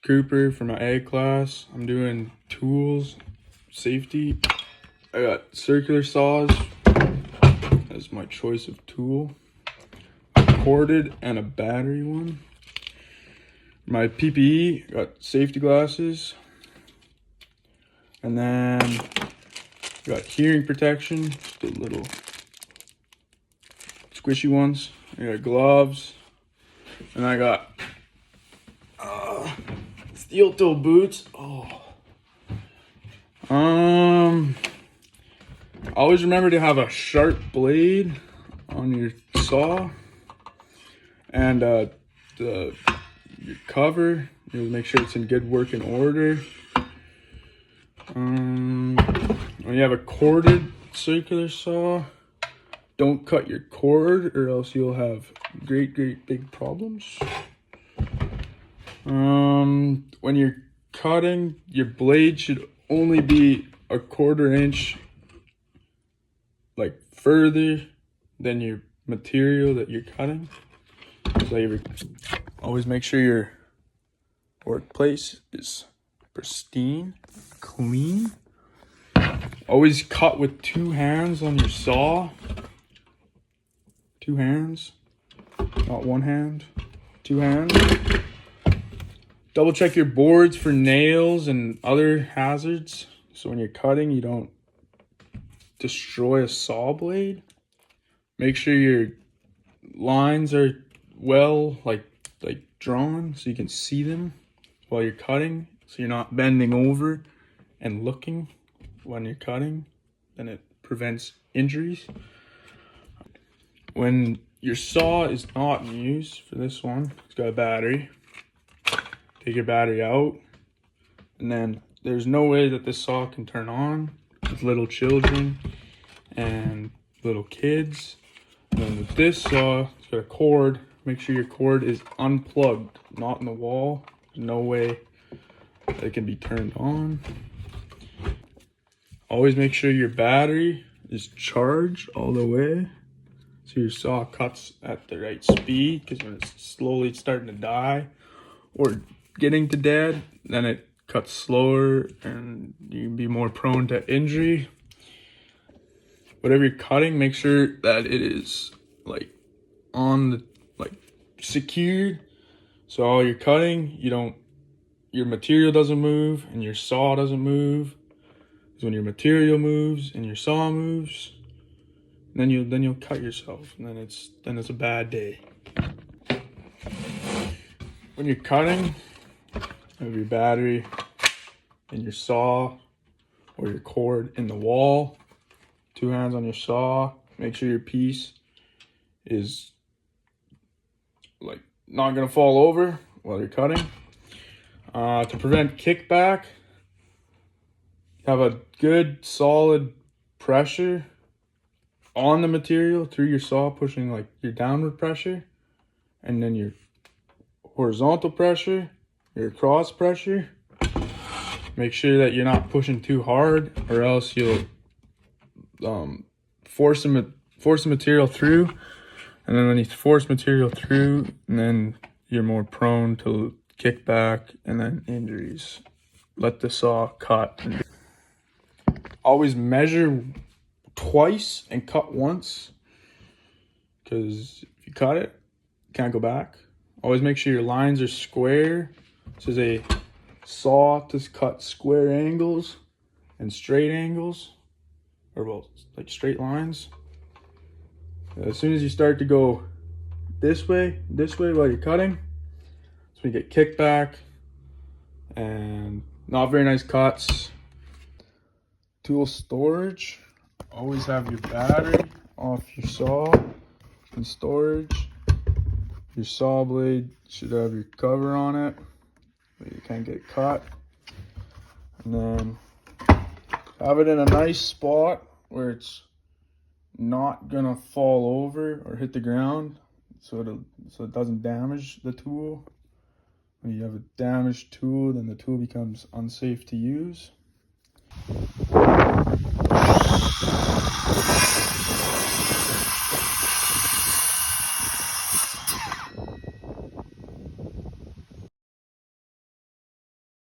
Cooper for my ag class. I'm doing tools, safety. I got circular saws as my choice of tool, a corded and a battery one. My PPE, got safety glasses, and then got hearing protection, just the little squishy ones. I got gloves, and I got steel toe boots. Always remember to have a sharp blade on your saw, and your cover. You'll make sure it's in good working order. When you have a corded circular saw, don't cut your cord or else you'll have great big problems. When you're cutting, your blade should only be a 1/4 inch further than your material that you're cutting. So always make sure your workplace is pristine, clean. Always cut with 2 hands on your saw. 2 hands, not 1 hand, 2 hands. Double check your boards for nails and other hazards, so when you're cutting, you don't destroy a saw blade. Make sure your lines are well drawn so you can see them while you're cutting, so you're not bending over and looking when you're cutting. Then it prevents injuries. When your saw is not in use, for this one, it's got a battery. Take your battery out, and then there's no way that this saw can turn on with little children and little kids. And then with this saw, it's got a cord. Make sure your cord is unplugged, not in the wall. There's no way that it can be turned on. Always make sure your battery is charged all the way, so your saw cuts at the right speed, because when it's slowly starting to die or getting to dead, then it cuts slower and you can be more prone to injury. Whatever you're cutting, make sure that it is on the secured, so all you're cutting, your material doesn't move and your saw doesn't move. Because when your material moves and your saw moves, then you'll cut yourself, and then it's a bad day. When you're cutting, have your battery and your saw or your cord in the wall. 2 hands on your saw. Make sure your piece is not gonna fall over while you're cutting. To prevent kickback, have a good solid pressure on the material through your saw, pushing your downward pressure, and then your horizontal pressure, your cross pressure. Make sure that you're not pushing too hard, or else you'll force the material through. And then when you force material through, and then you're more prone to kickback and then injuries. Let the saw cut. Always measure twice and cut once, because if you cut it, you can't go back. Always make sure your lines are square. This is a saw to cut square angles and straight angles, or straight lines. As soon as you start to go this way while you're cutting, so you get kickback and not very nice cuts. Tool storage, always have your battery off your saw in storage. Your saw blade should have your cover on it, so you can't get cut. And then have it in a nice spot where it's not gonna fall over or hit the ground, so it doesn't damage the tool. When you have a damaged tool, then the tool becomes unsafe to use.